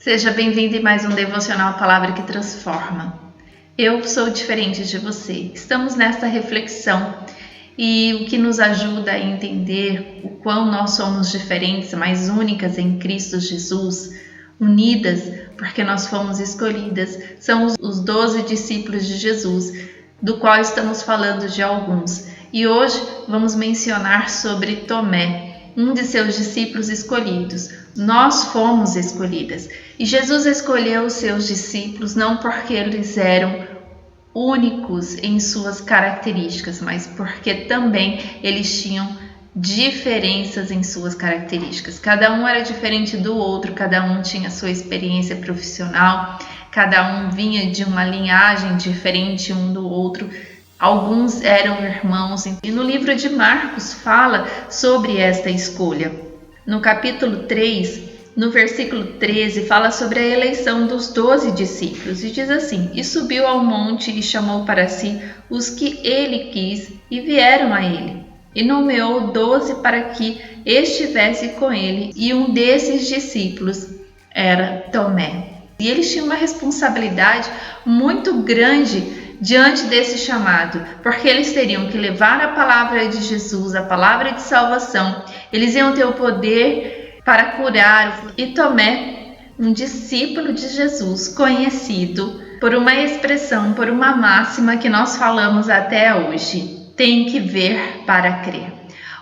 Seja bem-vindo em mais um Devocional Palavra que Transforma. Eu sou diferente de você. Estamos nesta reflexão e o que nos ajuda a entender o quão nós somos diferentes, mas únicas em Cristo Jesus, unidas porque nós fomos escolhidas, são os 12 discípulos de Jesus, do qual estamos falando de alguns. E hoje vamos mencionar sobre Tomé, um de seus discípulos escolhidos. Nós fomos escolhidas. E Jesus escolheu os seus discípulos não porque eles eram únicos em suas características, mas porque também eles tinham diferenças em suas características. Cada um era diferente do outro, cada um tinha sua experiência profissional, cada um vinha de uma linhagem diferente um do outro. Alguns eram irmãos. E no livro de Marcos fala sobre esta escolha. No capítulo 3, no versículo 13, fala sobre a eleição dos 12 discípulos. E diz assim: E subiu ao monte e chamou para si os que ele quis e vieram a ele. E nomeou 12 para que estivesse com ele. E um desses discípulos era Tomé. E eles tinham uma responsabilidade muito grande diante desse chamado, porque eles teriam que levar a palavra de Jesus, a palavra de salvação. Eles iam ter o poder para curar. E Tomé, um discípulo de Jesus, conhecido por uma expressão, por uma máxima que nós falamos até hoje: tem que ver para crer.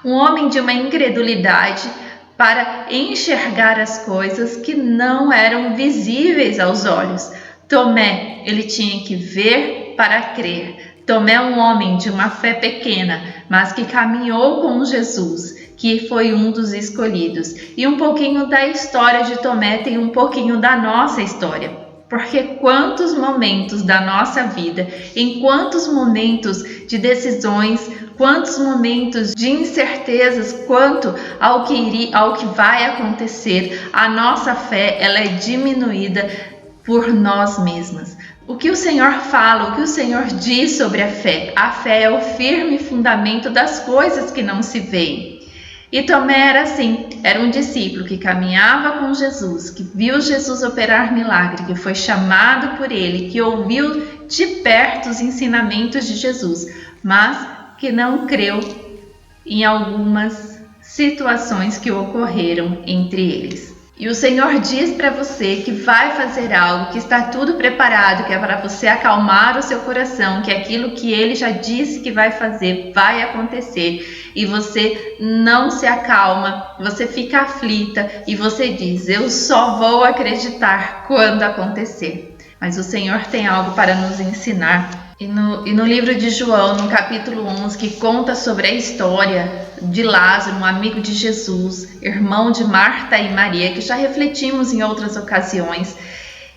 Um homem de uma incredulidade para enxergar as coisas que não eram visíveis aos olhos. Tomé, ele tinha que ver para crer. Tomé é um homem de uma fé pequena, mas que caminhou com Jesus, que foi um dos escolhidos. E um pouquinho da história de Tomé tem um pouquinho da nossa história. Porque quantos momentos da nossa vida, em quantos momentos de decisões, quantos momentos de incertezas quanto ao que vai acontecer, a nossa fé ela é diminuída por nós mesmas. O que o Senhor fala, o que o Senhor diz sobre a fé? A fé é o firme fundamento das coisas que não se veem. E Tomé era assim, era um discípulo que caminhava com Jesus, que viu Jesus operar milagre, que foi chamado por ele, que ouviu de perto os ensinamentos de Jesus, mas que não creu em algumas situações que ocorreram entre eles. E o Senhor diz para você que vai fazer algo, que está tudo preparado, que é para você acalmar o seu coração, que aquilo que Ele já disse que vai fazer, vai acontecer. E você não se acalma, você fica aflita e você diz: eu só vou acreditar quando acontecer. Mas o Senhor tem algo para nos ensinar. E no livro de João, no capítulo 11, que conta sobre a história de Lázaro, um amigo de Jesus, irmão de Marta e Maria, que já refletimos em outras ocasiões.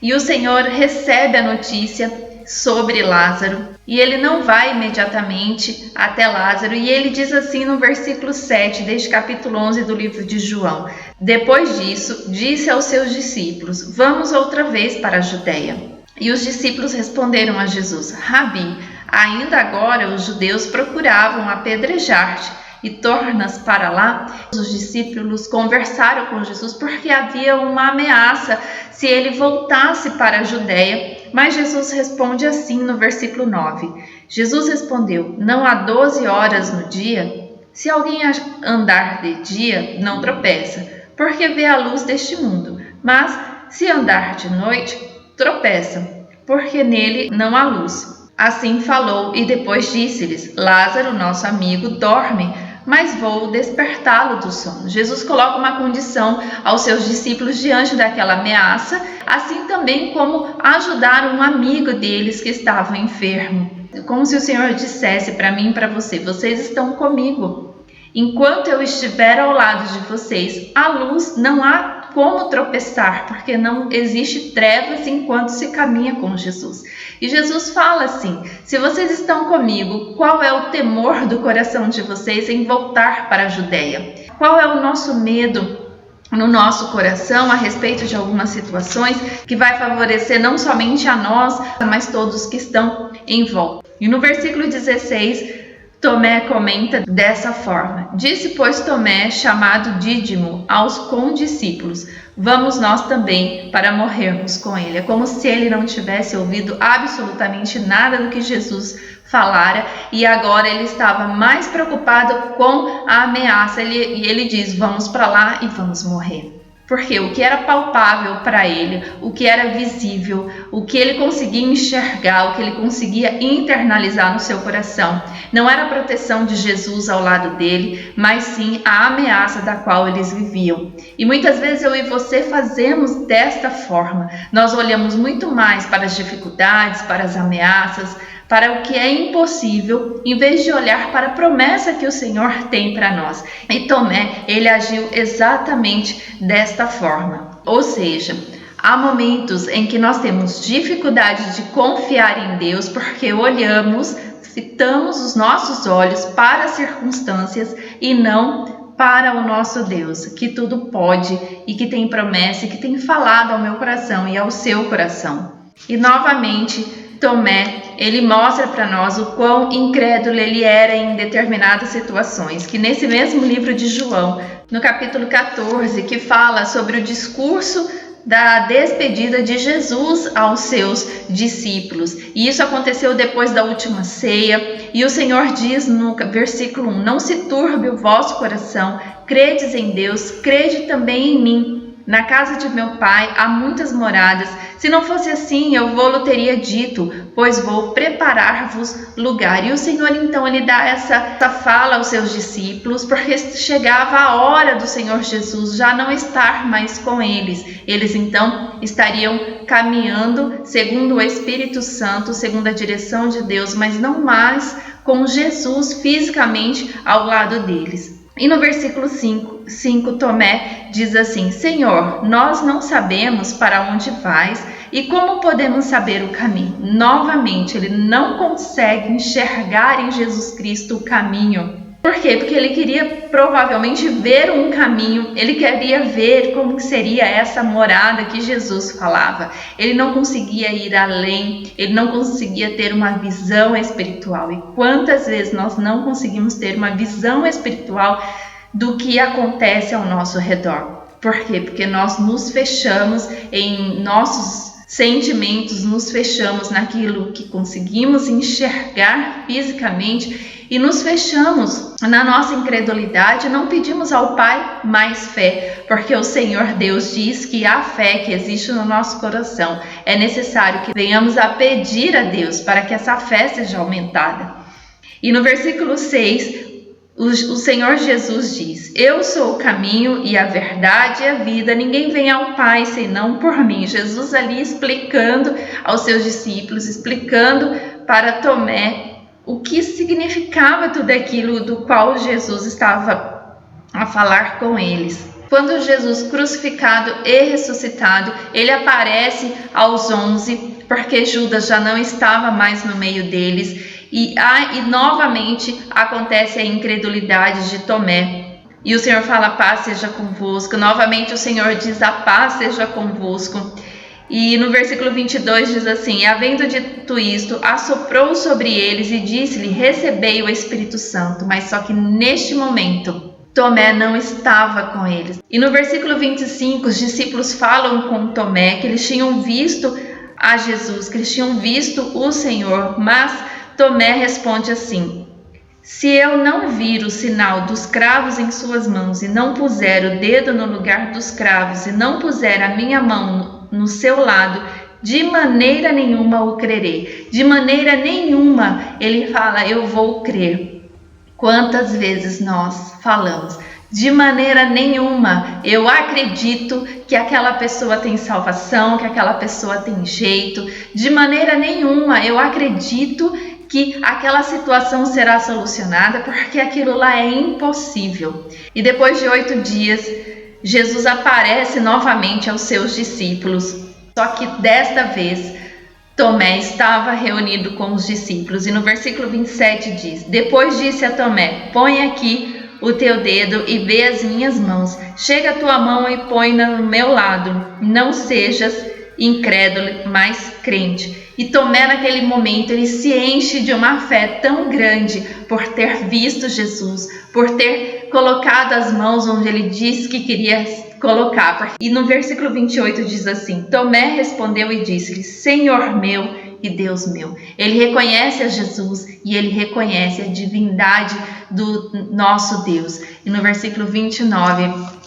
E o Senhor recebe a notícia sobre Lázaro e ele não vai imediatamente até Lázaro. E ele diz assim no versículo 7, deste capítulo 11 do livro de João: Depois disso, disse aos seus discípulos: Vamos outra vez para a Judeia. E os discípulos responderam a Jesus: Rabi, ainda agora os judeus procuravam apedrejar-te e tornas para lá? Os discípulos conversaram com Jesus porque havia uma ameaça se ele voltasse para a Judeia. Mas Jesus responde assim no versículo 9. Jesus respondeu: Não há 12 horas no dia? Se alguém andar de dia, não tropeça, porque vê a luz deste mundo. Mas se andar de noite, tropeça, porque nele não há luz. Assim falou e depois disse-lhes: Lázaro, nosso amigo, dorme, mas vou despertá-lo do sono. Jesus coloca uma condição aos seus discípulos diante daquela ameaça, assim também como ajudar um amigo deles que estava enfermo. Como se o Senhor dissesse para mim e para você: vocês estão comigo. Enquanto eu estiver ao lado de vocês, a luz não há como tropeçar, porque não existe trevas enquanto se caminha com Jesus. E Jesus fala assim: se vocês estão comigo, qual é o temor do coração de vocês em voltar para a Judeia? Qual é o nosso medo no nosso coração a respeito de algumas situações que vai favorecer não somente a nós, mas todos que estão em volta? E no versículo 16, Tomé comenta dessa forma: Disse, pois, Tomé, chamado Dídimo, aos condiscípulos: vamos nós também para morrermos com ele. É como se ele não tivesse ouvido absolutamente nada do que Jesus falara e agora ele estava mais preocupado com a ameaça. E ele diz: vamos para lá e vamos morrer. Porque o que era palpável para ele, o que era visível, o que ele conseguia enxergar, o que ele conseguia internalizar no seu coração, não era a proteção de Jesus ao lado dele, mas sim a ameaça da qual eles viviam. E muitas vezes eu e você fazemos desta forma. Nós olhamos muito mais para as dificuldades, para as ameaças, para o que é impossível, em vez de olhar para a promessa que o Senhor tem para nós. E Tomé, ele agiu exatamente desta forma. Ou seja, há momentos em que nós temos dificuldade de confiar em Deus porque olhamos, fitamos os nossos olhos para as circunstâncias e não para o nosso Deus, que tudo pode e que tem promessa e que tem falado ao meu coração e ao seu coração. E novamente, Tomé, ele mostra para nós o quão incrédulo ele era em determinadas situações, que nesse mesmo livro de João, no capítulo 14, que fala sobre o discurso da despedida de Jesus aos seus discípulos. E isso aconteceu depois da última ceia, e o Senhor diz no versículo 1, não se turbe o vosso coração, credes em Deus, crede também em mim. Na casa de meu pai há muitas moradas. Se não fosse assim, eu vou-lo teria dito, pois vou preparar-vos lugar. E o Senhor, então, ele dá essa fala aos seus discípulos, porque chegava a hora do Senhor Jesus já não estar mais com eles. Eles, então, estariam caminhando segundo o Espírito Santo, segundo a direção de Deus, mas não mais com Jesus fisicamente ao lado deles. E no versículo 5, Tomé diz assim: Senhor, nós não sabemos para onde vais e como podemos saber o caminho? Novamente, ele não consegue enxergar em Jesus Cristo o caminho. Por quê? Porque ele queria provavelmente ver um caminho, ele queria ver como seria essa morada que Jesus falava. Ele não conseguia ir além, ele não conseguia ter uma visão espiritual. E quantas vezes nós não conseguimos ter uma visão espiritual do que acontece ao nosso redor? Por quê? Porque nós nos fechamos em nossos sentimentos, nos fechamos naquilo que conseguimos enxergar fisicamente e nos fechamos na nossa incredulidade, não pedimos ao Pai mais fé, porque o Senhor Deus diz que a fé que existe no nosso coração é necessário que venhamos a pedir a Deus para que essa fé seja aumentada. E no versículo 6, o Senhor Jesus diz: eu sou o caminho e a verdade e a vida, ninguém vem ao Pai senão por mim. Jesus ali explicando aos seus discípulos, explicando para Tomé o que significava tudo aquilo do qual Jesus estava a falar com eles. Quando Jesus crucificado e ressuscitado, ele aparece aos 11, porque Judas já não estava mais no meio deles. E novamente acontece a incredulidade de Tomé. E o Senhor fala: paz seja convosco. Novamente o Senhor diz: a paz seja convosco. E no versículo 22 diz assim: havendo dito isto, assoprou sobre eles e disse-lhe: recebei o Espírito Santo. Mas só que neste momento Tomé não estava com eles. E no versículo 25 os discípulos falam com Tomé que eles tinham visto a Jesus, que eles tinham visto o Senhor. Mas Tomé responde assim: se eu não vir o sinal dos cravos em suas mãos e não puser o dedo no lugar dos cravos e não puser a minha mão no seu lado, de maneira nenhuma o crerei. De maneira nenhuma ele fala: eu vou crer. Quantas vezes nós falamos: de maneira nenhuma eu acredito que aquela pessoa tem salvação, que aquela pessoa tem jeito. De maneira nenhuma eu acredito que aquela situação será solucionada, porque aquilo lá é impossível. E depois de 8 dias, Jesus aparece novamente aos seus discípulos, só que desta vez Tomé estava reunido com os discípulos. E no versículo 27 diz: depois disse a Tomé: põe aqui o teu dedo e vê as minhas mãos, chega a tua mão e põe-na no meu lado, não sejas incrédulo, mas crente. E Tomé, naquele momento, ele se enche de uma fé tão grande por ter visto Jesus, por ter colocado as mãos onde ele disse que queria colocar. E no versículo 28 diz assim: Tomé respondeu e disse-lhe: Senhor meu e Deus meu. Ele reconhece a Jesus e ele reconhece a divindade do nosso Deus. E no versículo 29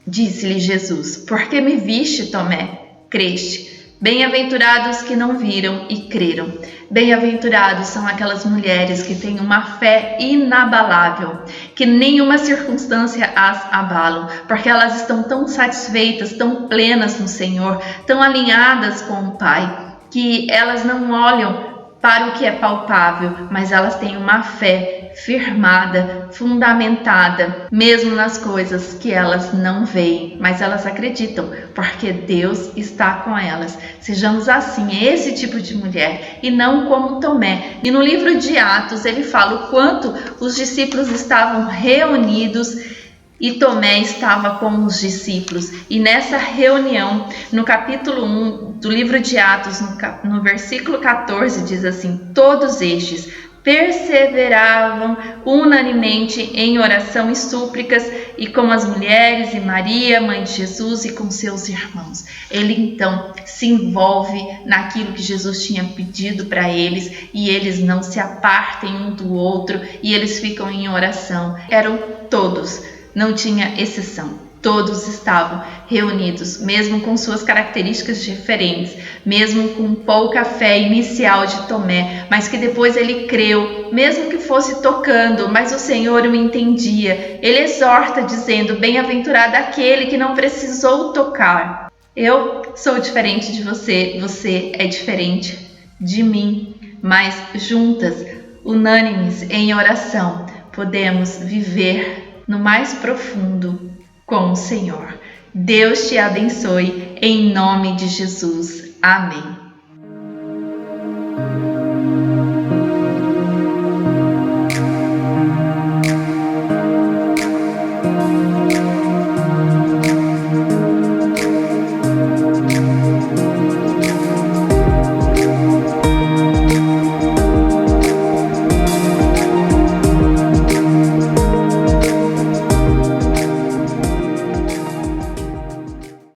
disse-lhe Jesus: Por que me viste, Tomé? Creste. Bem-aventurados que não viram e creram. Bem-aventurados são aquelas mulheres que têm uma fé inabalável, que nenhuma circunstância as abalam, porque elas estão tão satisfeitas, tão plenas no Senhor, tão alinhadas com o Pai, que elas não olham para o que é palpável, mas elas têm uma fé firmada, fundamentada, mesmo nas coisas que elas não veem, mas elas acreditam, porque Deus está com elas. Sejamos assim, esse tipo de mulher, e não como Tomé. E no livro de Atos, ele fala o quanto os discípulos estavam reunidos e Tomé estava com os discípulos. E nessa reunião, no capítulo 1 do livro de Atos, no versículo 14, diz assim: Todos estes perseveravam unanimemente em oração e súplicas, e com as mulheres e Maria, mãe de Jesus, e com seus irmãos. Ele então se envolve naquilo que Jesus tinha pedido para eles, e eles não se apartem um do outro, e eles ficam em oração. Eram todos, não tinha exceção. Todos estavam reunidos, mesmo com suas características diferentes, mesmo com pouca fé inicial de Tomé, mas que depois ele creu, mesmo que fosse tocando, mas o Senhor o entendia. Ele exorta dizendo: bem-aventurado aquele que não precisou tocar. Eu sou diferente de você, você é diferente de mim, mas juntas, unânimes em oração, podemos viver no mais profundo com o Senhor. Deus te abençoe, em nome de Jesus. Amém.